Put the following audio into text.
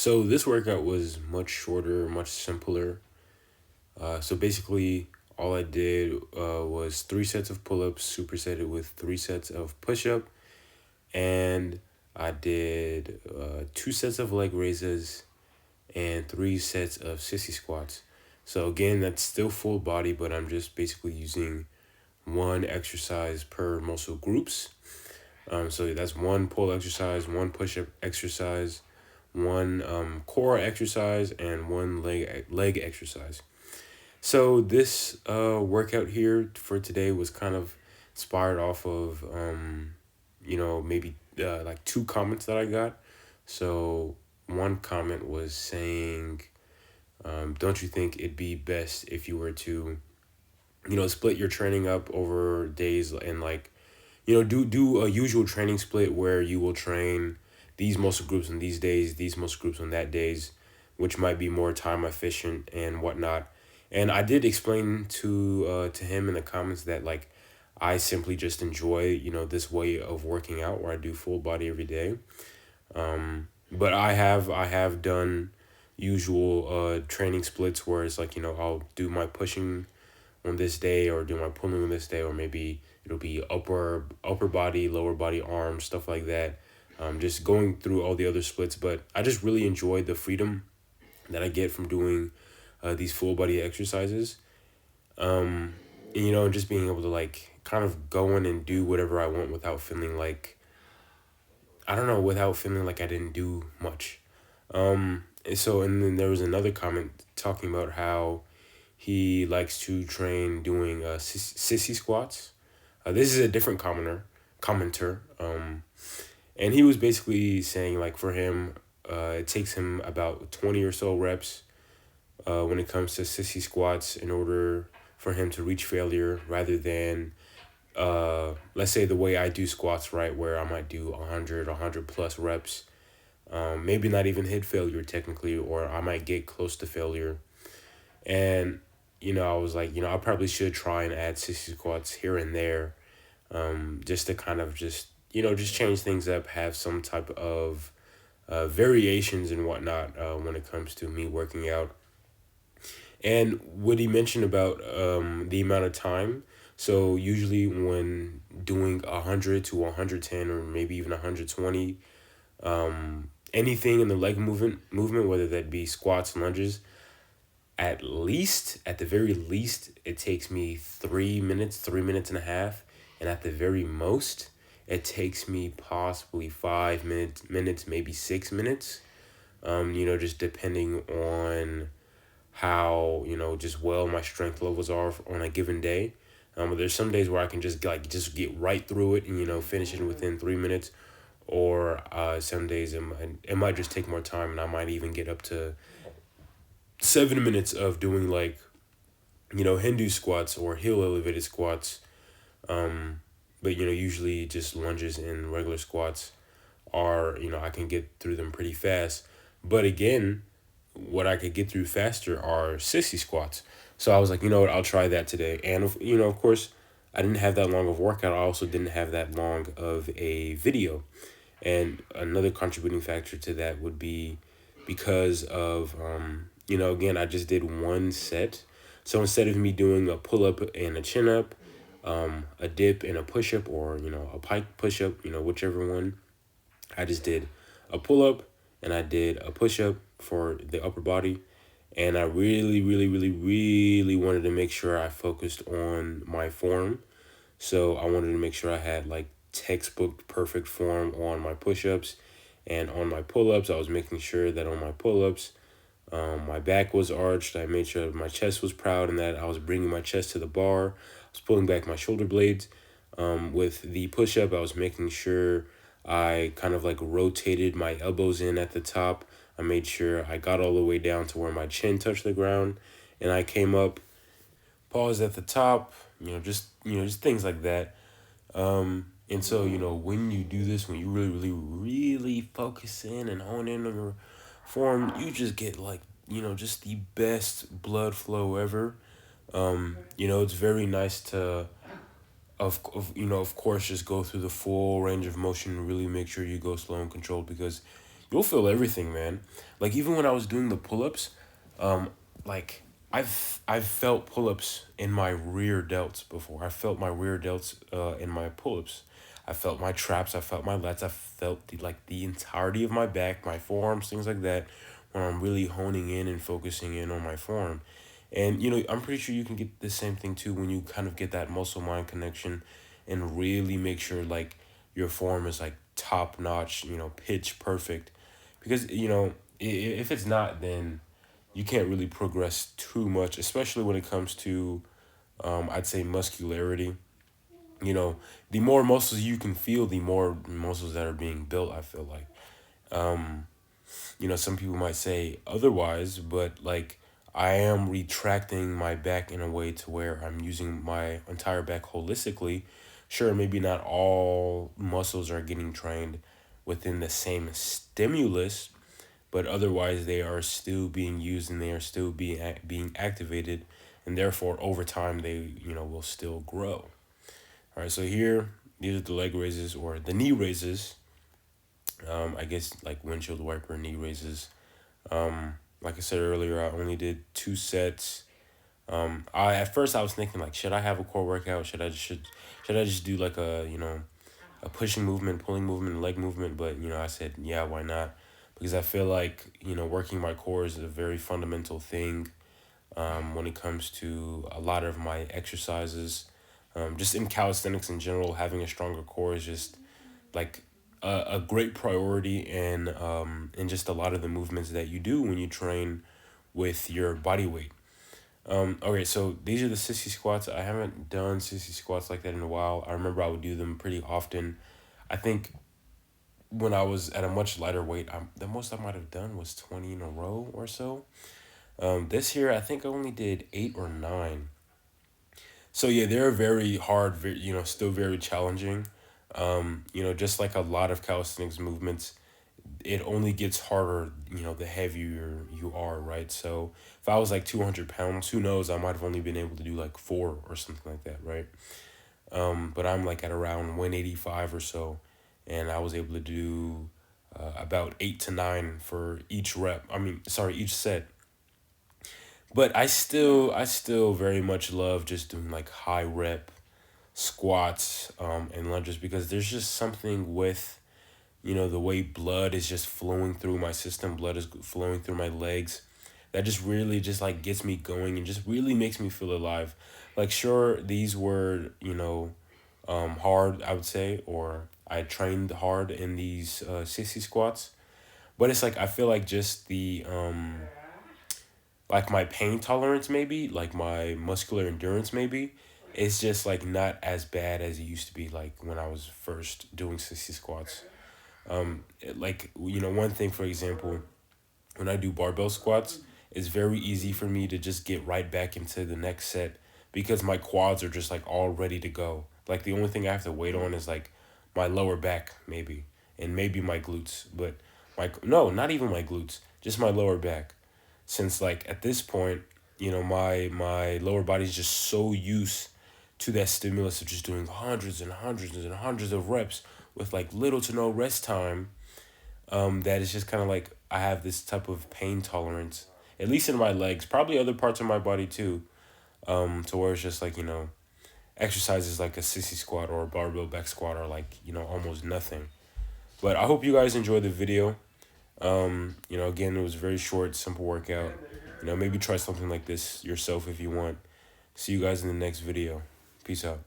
So this workout was much shorter, much simpler. So basically, all I did was 3 sets of pull-ups, supersetted with 3 sets of push-up, and I did 2 sets of leg raises and 3 sets of sissy squats. So again, that's still full body, but I'm just basically using one exercise per muscle groups. So that's one pull exercise, one push-up exercise, one core exercise, and one leg exercise. So this workout here for today was kind of inspired off of maybe like two comments that I got. So one comment was saying, don't you think it'd be best if you were to, split your training up over days and like, do a usual training split where you will train these muscle groups on these days, these muscle groups on that days, which might be more time efficient and whatnot. And I did explain to him in the comments that like I simply just enjoy this way of working out where I do full body every day. But I have done usual training splits where it's like I'll do my pushing on this day or do my pulling on this day, or maybe it'll be upper body, lower body, arms, stuff like that. Just going through all the other splits, but I just really enjoy the freedom that I get from doing these full body exercises. And just being able to like kind of go in and do whatever I want without feeling like I don't know, without feeling like I didn't do much. And then there was another comment talking about how he likes to train doing sissy squats. This is a different commenter. And he was basically saying like for him, it takes him about 20 or so reps when it comes to sissy squats in order for him to reach failure, rather than let's say the way I do squats, right, where I might do 100 plus reps, maybe not even hit failure technically, or I might get close to failure. And I was like, I probably should try and add sissy squats here and there, just to kind of just change things up, have some type of variations and whatnot when it comes to me working out. And what he mentioned about the amount of time. So usually when doing 100 to 110 or maybe even 120, anything in the leg movement, whether that be squats, lunges, at the very least, it takes me 3 minutes, 3 minutes and a half, and at the very most, it takes me possibly 5 minutes, maybe 6 minutes. Just depending on how just well my strength levels are on a given day. But there's some days where I can just get right through it and finish it within 3 minutes, or some days it might just take more time, and I might even get up to 7 minutes of doing like Hindu squats or heel elevated squats. But usually just lunges and regular squats are I can get through them pretty fast. But again, what I could get through faster are sissy squats. So I was like, what, I'll try that today. And of course, I didn't have that long of workout. I also didn't have that long of a video. And another contributing factor to that would be because of again, I just did 1 set. So instead of me doing a pull up and a chin up, a dip and a push up, or a pike push up, whichever one, I just did a pull up and I did a push up for the upper body. And I really, really, really, really wanted to make sure I focused on my form. So I wanted to make sure I had like textbook perfect form on my push-ups, and on my pull-ups I was making sure that on my pull-ups my back was arched. I made sure my chest was proud and that I was bringing my chest to the bar. I was pulling back my shoulder blades. With the push-up, I was making sure I kind of like rotated my elbows in at the top. I made sure I got all the way down to where my chin touched the ground, and I came up, paused at the top, just things like that. And so, when you do this, when you really, really, really focus in and hone in on your form, you just get like, just the best blood flow ever. It's very nice to, of course, just go through the full range of motion and really make sure you go slow and controlled, because, you'll feel everything, man. Like even when I was doing the pull-ups, um, like I've felt pull-ups in my rear delts before. I felt my rear delts in my pull-ups. I felt my traps. I felt my lats. I felt the entirety of my back, my forearms, things like that. When I'm really honing in and focusing in on my form, and I'm pretty sure you can get the same thing too when you kind of get that muscle mind connection, and really make sure like your form is like top notch, pitch perfect, because if it's not, then you can't really progress too much, especially when it comes to I'd say muscularity. The more muscles you can feel, the more muscles that are being built, I feel like. Some people might say otherwise, but like I am retracting my back in a way to where I'm using my entire back holistically. Sure, maybe not all muscles are getting trained within the same stimulus, but otherwise they are still being used and they are still being activated, and therefore over time they will still grow. All right, so here these are the leg raises or the knee raises. I guess like windshield wiper knee raises. Like I said earlier, I only did 2 sets. I at first I was thinking like, should I have a core workout? Should I just do like a pushing movement, pulling movement, leg movement? But I said, yeah, why not? Because I feel like working my core is a very fundamental thing when it comes to a lot of my exercises. Just in calisthenics in general, having a stronger core is just like a great priority in just a lot of the movements that you do when you train with your body weight. Okay, so these are the sissy squats. I haven't done sissy squats like that in a while. I remember I would do them pretty often. I think when I was at a much lighter weight, the most I might have done was 20 in a row or so. This year, I think I only did 8 or 9. So yeah, they're very hard, still very challenging. Just like a lot of calisthenics movements, it only gets harder, the heavier you are, right? So if I was like 200 pounds, who knows, I might have only been able to do like 4 or something like that, right? But I'm like at around 185 or so, and I was able to do about 8 to 9 for each rep. I mean, sorry, each set. But I still very much love just doing like high rep squats and lunges, because there's just something with the way blood is just flowing through my system, blood is flowing through my legs, that just really just like gets me going and just really makes me feel alive. Like sure, these were hard, I would say, or I trained hard in these 60 squats, but it's like I feel like just the like my pain tolerance, maybe like my muscular endurance, maybe it's just like not as bad as it used to be, like when I was first doing 60 squats. Like one thing, for example, when I do barbell squats, it's very easy for me to just get right back into the next set, because my quads are just like all ready to go. Like the only thing I have to wait on is like my lower back, maybe, and maybe my glutes, but my no, not even my glutes, just my lower back. Since like at this point, my lower body's just so used to that stimulus of just doing hundreds and hundreds and hundreds of reps with like little to no rest time, that it's just kind of like I have this type of pain tolerance, at least in my legs, probably other parts of my body too, to where it's just like, exercises like a sissy squat or a barbell back squat are like, almost nothing. But I hope you guys enjoyed the video. Again, it was a very short, simple workout. Maybe try something like this yourself if you want. See you guys in the next video. Peace out.